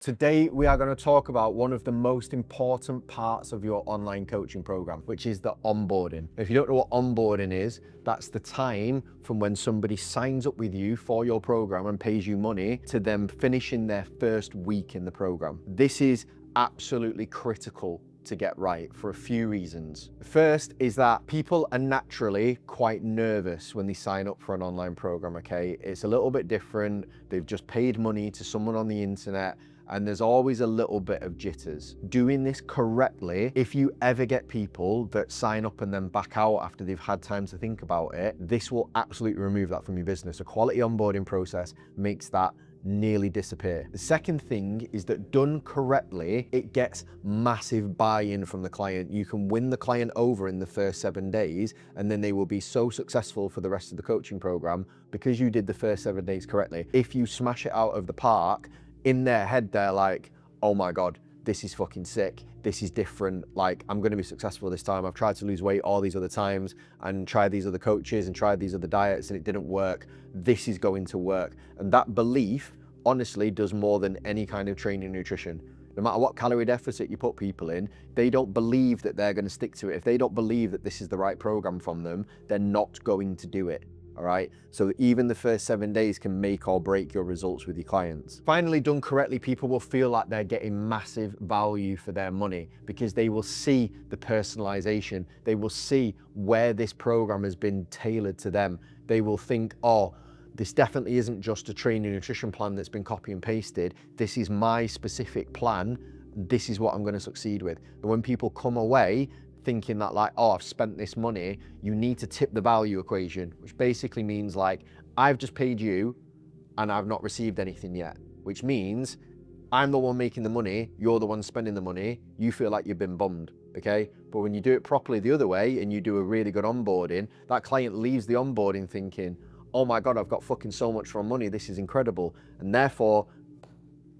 Today, we are going to talk about one of the most important parts of your online coaching program, which is the onboarding. If you don't know what onboarding is, that's the time from when somebody signs up with you for your program and pays you money to them finishing their first week in the program. This is absolutely critical to get right for a few reasons. First is that people are naturally quite nervous when they sign up for an online program, okay? It's a little bit different. They've just paid money to someone on the internet, and there's always a little bit of jitters. Doing this correctly, if you ever get people that sign up and then back out after they've had time to think about it, this will absolutely remove that from your business. A quality onboarding process makes that nearly disappear. The second thing is that done correctly, it gets massive buy-in from the client. You can win the client over in the first 7 days, and then they will be so successful for the rest of the coaching program because you did the first 7 days correctly. If you smash it out of the park, in their head, they're like, oh my God, this is fucking sick. This is different. Like, I'm going to be successful this time. I've tried to lose weight all these other times and tried these other coaches and tried these other diets and it didn't work. This is going to work. And that belief, honestly, does more than any kind of training and nutrition. No matter what calorie deficit you put people in, they don't believe that they're going to stick to it. If they don't believe that this is the right program from them, they're not going to do it. All right, so even the first 7 days can make or break your results with your clients. Finally, done correctly, people will feel like they're getting massive value for their money because they will see the personalization. They will see where this program has been tailored to them. They will think, oh, this definitely isn't just a training nutrition plan that's been copy and pasted. This is my specific plan. This is what I'm going to succeed with. And when people come away thinking that like, oh, I've spent this money, you need to tip the value equation, which basically means like, I've just paid you and I've not received anything yet, which means I'm the one making the money, you're the one spending the money, you feel like you've been bummed, okay? But when you do it properly the other way and you do a really good onboarding, that client leaves the onboarding thinking, oh my God, I've got fucking so much for money, this is incredible. And therefore,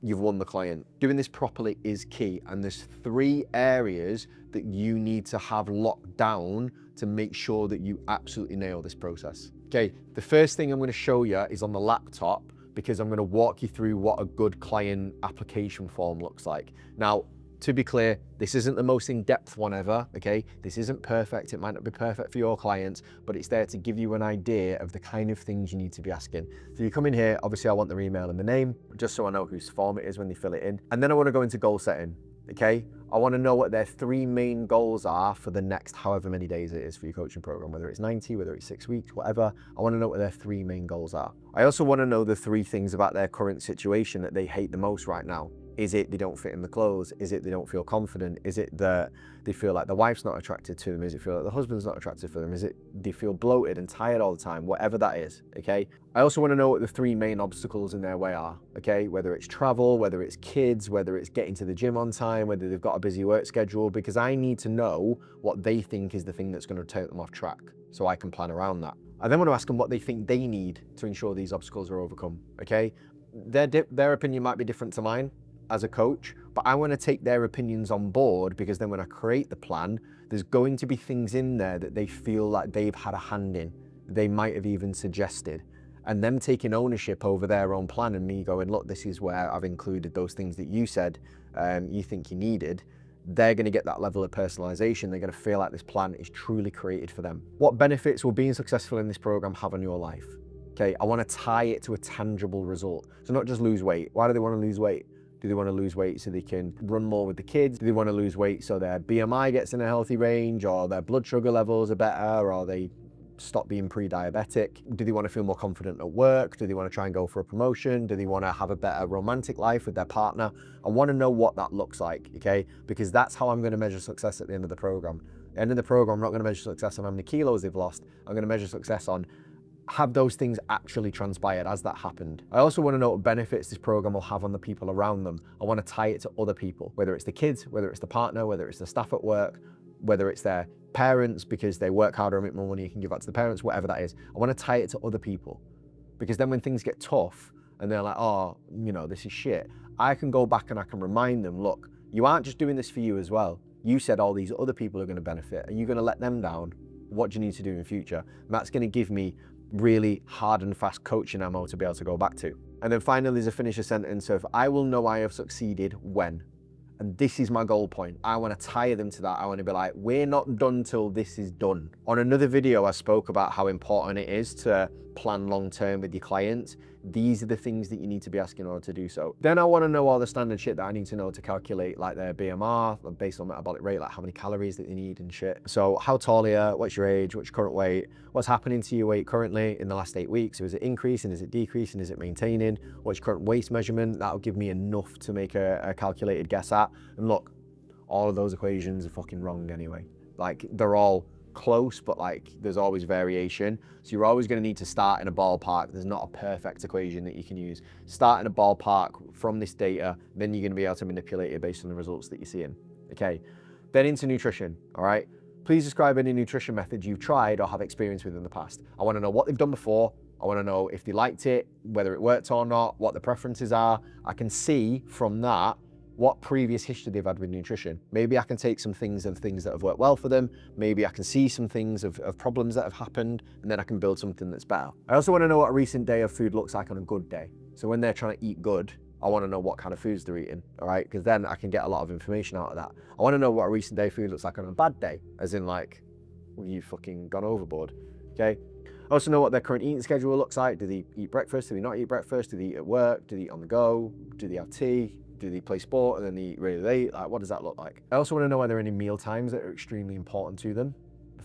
you've won the client. Doing this properly is key. And there's 3 areas that you need to have locked down to make sure that you absolutely nail this process. Okay, the first thing I'm going to show you is on the laptop because I'm going to walk you through what a good client application form looks like. Now, to be clear, this isn't the most in-depth one ever, okay? This isn't perfect. It might not be perfect for your clients, but it's there to give you an idea of the kind of things you need to be asking. So you come in here, obviously I want their email and the name, just so I know whose form it is when they fill it in. And then I want to go into goal setting, okay? I want to know what their 3 main goals are for the next however many days it is for your coaching program, whether it's 90, whether it's 6 weeks, whatever. I want to know what their 3 main goals are. I also want to know the 3 things about their current situation that they hate the most right now. Is it they don't fit in the clothes? Is it they don't feel confident? Is it that they feel like the wife's not attracted to them? Is it feel like the husband's not attracted for them? Is it they feel bloated and tired all the time? Whatever that is, okay? I also want to know what the 3 main obstacles in their way are, okay? Whether it's travel, whether it's kids, whether it's getting to the gym on time, whether they've got a busy work schedule, because I need to know what they think is the thing that's going to take them off track so I can plan around that. I then want to ask them what they think they need to ensure these obstacles are overcome, okay? Their opinion might be different to mine as a coach, but I want to take their opinions on board because then when I create the plan, there's going to be things in there that they feel like they've had a hand in, they might have even suggested, and them taking ownership over their own plan and me going, look, this is where I've included those things that you said you think you needed. They're going to get that level of personalization. They're going to feel like this plan is truly created for them. What benefits will being successful in this program have on your life? Okay, I want to tie it to a tangible result. So not just lose weight. Why do they want to lose weight? Do they want to lose weight so they can run more with the kids? Do they want to lose weight so their BMI gets in a healthy range, or their blood sugar levels are better, or they stop being pre-diabetic? Do they want to feel more confident at work? Do they want to try and go for a promotion? Do they want to have a better romantic life with their partner? I want to know what that looks like, okay? Because that's how I'm going to measure success at the end of the program. At the end of the program, I'm not going to measure success on how many kilos they've lost. I'm going to measure success on have those things actually transpired as that happened. I also want to know what benefits this program will have on the people around them. I want to tie it to other people, whether it's the kids, whether it's the partner, whether it's the staff at work, whether it's their parents because they work harder and make more money, you can give that to the parents, whatever that is. I want to tie it to other people because then when things get tough and they're like, oh, you know, this is shit, I can go back and I can remind them, look, you aren't just doing this for you as well. You said all these other people are going to benefit and you're going to let them down. What do you need to do in future? And that's going to give me really hard and fast coaching ammo to be able to go back to. And then finally, there's a finisher sentence. So if I will know I have succeeded when, and this is my goal point. I want to tie them to that. I want to be like, we're not done till this is done. On another video, I spoke about how important it is to plan long-term with your clients. These are the things that you need to be asking in order to do so. Then I want to know all the standard shit that I need to know to calculate like their BMR based on metabolic rate, like how many calories that they need and shit. So how tall are you? What's your age? What's your current weight? What's happening to your weight currently in the last 8 weeks? So is it increasing? Is it decreasing? Is it maintaining? What's your current waist measurement? That'll give me enough to make a calculated guess at. And look, all of those equations are fucking wrong anyway. Like they're all close, but like there's always variation. So you're always going to need to start in a ballpark. There's not a perfect equation that you can use. Start in a ballpark from this data, then you're going to be able to manipulate it based on the results that you're seeing. Okay, then into nutrition. All right, please describe any nutrition method you've tried or have experience with in the past. I want to know what they've done before. I want to know if they liked it, whether it worked or not, what the preferences are. I can see from that what previous history they've had with nutrition. Maybe I can take some things of things that have worked well for them. Maybe I can see some things of problems that have happened, and then I can build something that's better. I also want to know what a recent day of food looks like on a good day. So when they're trying to eat good, I want to know what kind of foods they're eating, all right? Because then I can get a lot of information out of that. I want to know what a recent day of food looks like on a bad day, as in like, well, you've fucking gone overboard, okay? I also know what their current eating schedule looks like. Do they eat breakfast? Do they not eat breakfast? Do they eat at work? Do they eat on the go? Do they have tea? Do they play sport and then they eat really late? Like, what does that look like? I also want to know, are there any meal times that are extremely important to them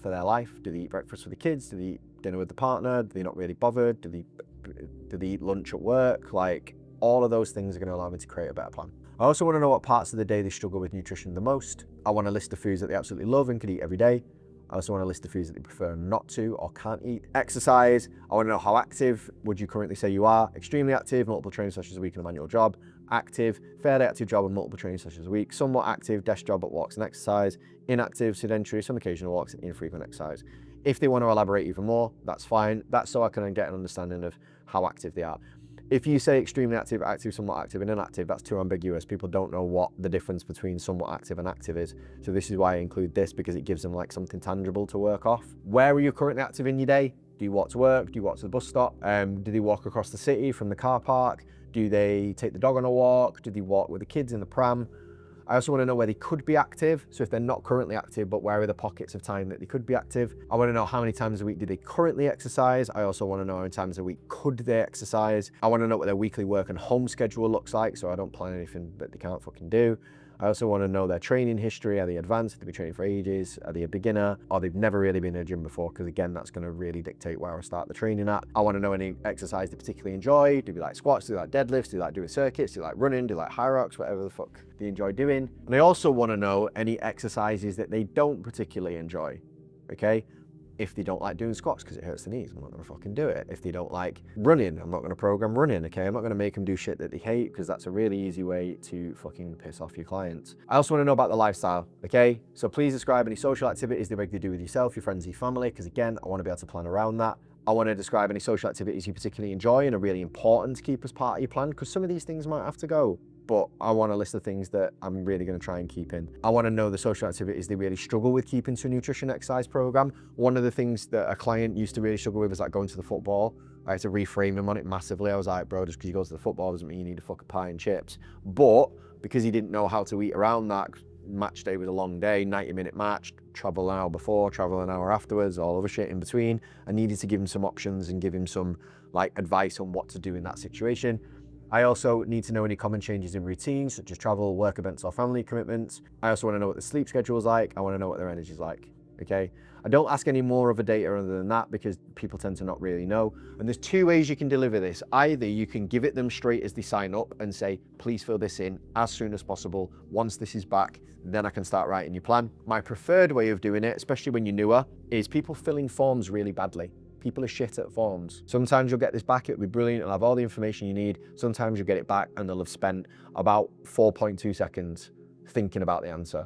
for their life? Do they eat breakfast with the kids? Do they eat dinner with the partner? Do they not really bothered? Do they eat lunch at work? Like, all of those things are going to allow me to create a better plan. I also want to know what parts of the day they struggle with nutrition the most. I want a list of foods that they absolutely love and could eat every day. I also want a list of foods that they prefer not to or can't eat. Exercise, I want to know how active would you currently say you are? Extremely active, multiple training sessions a week in a manual job. Active, fairly active job and multiple training sessions a week. Somewhat active, desk job but walks and exercise. Inactive, sedentary, some occasional walks and infrequent exercise. If they want to elaborate even more, that's fine. That's so I can get an understanding of how active they are. If you say extremely active, active, somewhat active, and inactive, that's too ambiguous. People don't know what the difference between somewhat active and active is. So this is why I include this, because it gives them like something tangible to work off. Where are you currently active in your day? Do you walk to work? Do you walk to the bus stop? Do they walk across the city from the car park? Do they take the dog on a walk? Do they walk with the kids in the pram? I also want to know where they could be active. So if they're not currently active, but where are the pockets of time that they could be active? I want to know how many times a week do they currently exercise. I also want to know how many times a week could they exercise. I want to know what their weekly work and home schedule looks like, so I don't plan anything that they can't fucking do. I also want to know their training history. Are they advanced? Have they been training for ages? Are they a beginner? Or they've never really been in a gym before? Because again, that's going to really dictate where I start the training at. I want to know any exercise they particularly enjoy. Do they like squats? Do they like deadlifts? Do they like doing circuits? Do they like running? Do they like high rocks? Whatever the fuck they enjoy doing. And I also want to know any exercises that they don't particularly enjoy, okay? If they don't like doing squats because it hurts the knees, I'm not gonna fucking do it. If they don't like running, I'm not gonna program running, okay? I'm not gonna make them do shit that they hate, because that's a really easy way to fucking piss off your clients. I also wanna know about the lifestyle, okay? So please describe any social activities they regularly do with yourself, your friends, your family, because again, I wanna be able to plan around that. I wanna describe any social activities you particularly enjoy and are really important to keep as part of your plan, because some of these things might have to go, but I want a list of things that I'm really going to try and keep in. I want to know the social activities they really struggle with keeping to a nutrition exercise program. One of the things that a client used to really struggle with was like going to the football. I had to reframe him on it massively. I was like, bro, just because you go to the football doesn't mean you need a fucking pie and chips. But because he didn't know how to eat around that, match day was a long day, 90-minute match, travel an hour before, travel an hour afterwards, all other shit in between. I needed to give him some options and give him some like advice on what to do in that situation. I also need to know any common changes in routines, such as travel, work events, or family commitments. I also want to know what the sleep schedule is like. I want to know what their energy is like, okay? I don't ask any more of a data other than that, because people tend to not really know. And there's two ways you can deliver this. Either you can give it them straight as they sign up and say, please fill this in as soon as possible. Once this is back, then I can start writing your plan. My preferred way of doing it, especially when you're newer, is people filling forms really badly. People are shit at forms. Sometimes you'll get this back, it'll be brilliant, it'll have all the information you need. Sometimes you'll get it back and they'll have spent about 4.2 seconds thinking about the answer,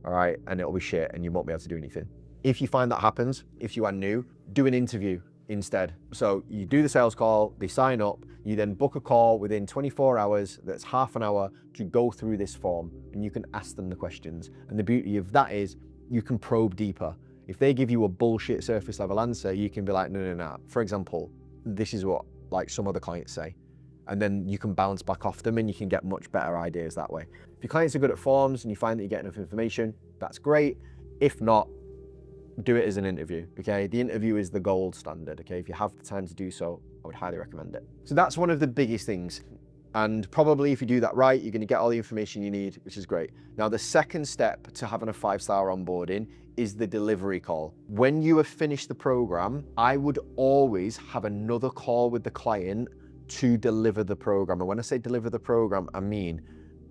all right? And it'll be shit and you won't be able to do anything. If you find that happens, if you are new, do an interview instead. So you do the sales call, they sign up, you then book a call within 24 hours, that's half an hour to go through this form, and you can ask them the questions. And the beauty of that is you can probe deeper. If they give you a bullshit surface level answer, you can be like, no. For example, this is what like some other clients say. and then you can bounce back off them and you can get much better ideas that way. If your clients are good at forms and you find that you get enough information, that's great. If not, do it as an interview, okay? The interview is the gold standard, okay? If you have the time to do so, I would highly recommend it. So that's one of the biggest things. And probably if you do that right, you're gonna get all the information you need, which is great. Now, the second step to having a 5-star onboarding is the delivery call. When you have finished the program, I would always have another call with the client to deliver the program. And when I say deliver the program, I mean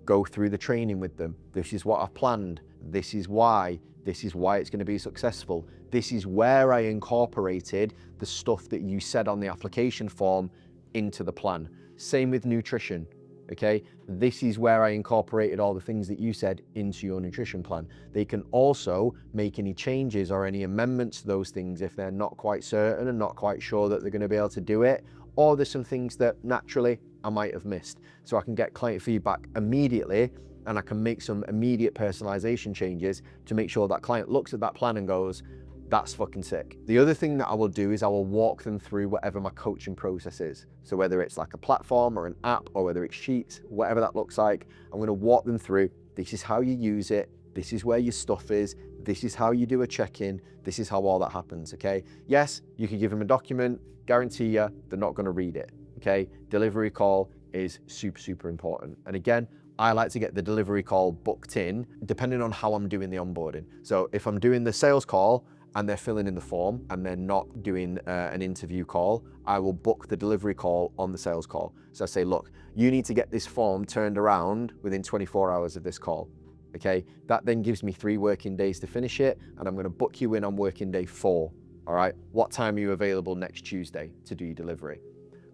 go through the training with them. This is what I've planned. This is why it's gonna be successful. This is where I incorporated the stuff that you said on the application form into the plan. Same with nutrition, okay? This is where I incorporated all the things that you said into your nutrition plan. They can also make any changes or any amendments to those things if they're not quite certain and not quite sure that they're gonna be able to do it, or there's some things that naturally I might have missed. So I can get client feedback immediately and I can make some immediate personalization changes to make sure that client looks at that plan and goes, that's fucking sick. The other thing that I will do is I will walk them through whatever my coaching process is. So whether it's like a platform or an app or whether it's sheets, whatever that looks like, I'm gonna walk them through, this is how you use it, this is where your stuff is, this is how you do a check-in, this is how all that happens, okay? Yes, you can give them a document, guarantee you they're not gonna read it, okay? Delivery call is super, super important. And again, I like to get the delivery call booked in depending on how I'm doing the onboarding. So if I'm doing the sales call and they're filling in the form and they're not doing an interview call, I will book the delivery call on the sales call. So I say, look, you need to get this form turned around within 24 hours of this call, okay? That then gives me 3 working days to finish it, and I'm gonna book you in on working day 4, all right? What time are you available next Tuesday to do your delivery?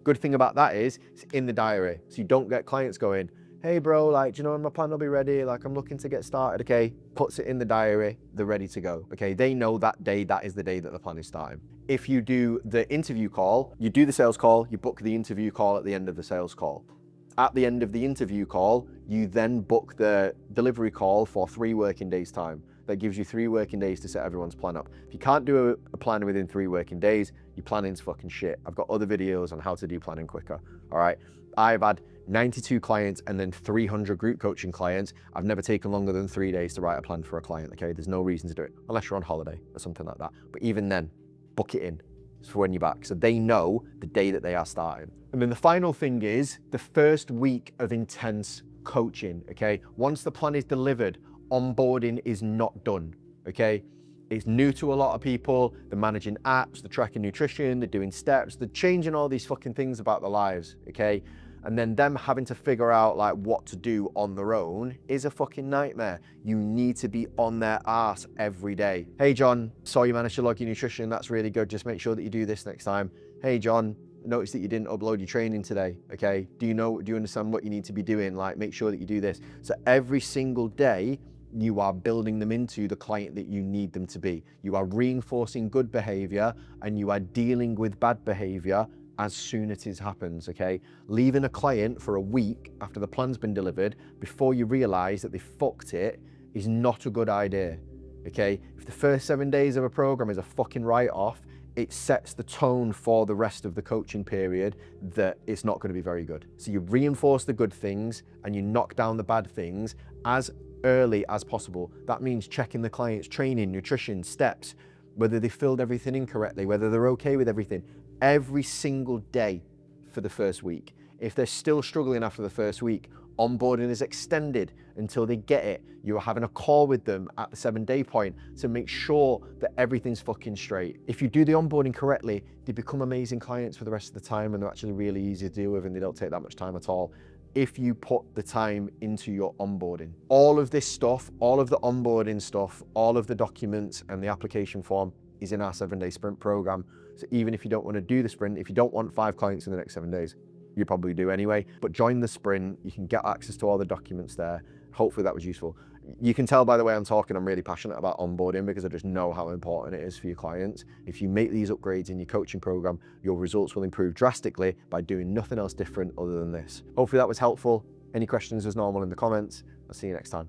Good thing about that is it's in the diary, so you don't get clients going, hey bro, like, do you know when my plan will be ready? Like, I'm looking to get started, okay? Puts it in the diary, they're ready to go, okay? They know that day, that is the day that the plan is starting. If you do the interview call, you do the sales call, you book the interview call at the end of the sales call. At the end of the interview call, you then book the delivery call for 3 working days time. That gives you 3 working days to set everyone's plan up. If you can't do a plan within 3 working days, your planning's fucking shit. I've got other videos on how to do planning quicker, all right? I've had 92 clients and then 300 group coaching clients. I've never taken longer than 3 days to write a plan for a client, okay? There's no reason to do it, unless you're on holiday or something like that. But even then, book it in for when you're back, so they know the day that they are starting. And then the final thing is the first week of intense coaching, okay? Once the plan is delivered, onboarding is not done, okay? It's new to a lot of people. They're managing apps, they're tracking nutrition, they're doing steps, they're changing all these fucking things about their lives, okay? And then them having to figure out like what to do on their own is a fucking nightmare. You need to be on their ass every day. Hey John, saw you managed to log your nutrition, that's really good. Just make sure that you do this next time. Hey John, noticed that you didn't upload your training today, okay? Do you understand what you need to be doing? Like, make sure that you do this. So every single day, you are building them into the client that you need them to be. You are reinforcing good behavior and you are dealing with bad behavior as soon as it happens, okay? Leaving a client for a week after the plan's been delivered before you realize that they fucked it is not a good idea, okay? If the first 7 days of a program is a fucking write-off, it sets the tone for the rest of the coaching period that it's not gonna be very good. So you reinforce the good things and you knock down the bad things as early as possible. That means checking the client's training, nutrition, steps, whether they filled everything in correctly, whether they're okay with everything, every single day for the first week. If they're still struggling after the first week, onboarding is extended until they get it. You're having a call with them at the 7-day point to make sure that everything's fucking straight. If you do the onboarding correctly, they become amazing clients for the rest of the time and they're actually really easy to deal with and they don't take that much time at all. If you put the time into your onboarding. All of this stuff, all of the onboarding stuff, all of the documents and the application form is in our 7-day sprint program. So even if you don't want to do the sprint, if you don't want 5 clients in the next 7 days, you probably do anyway, but join the sprint, you can get access to all the documents there. Hopefully that was useful. You can tell by the way I'm talking, I'm really passionate about onboarding because I just know how important it is for your clients. If you make these upgrades in your coaching program, your results will improve drastically by doing nothing else different other than this. Hopefully that was helpful. Any questions as normal in the comments. I'll see you next time.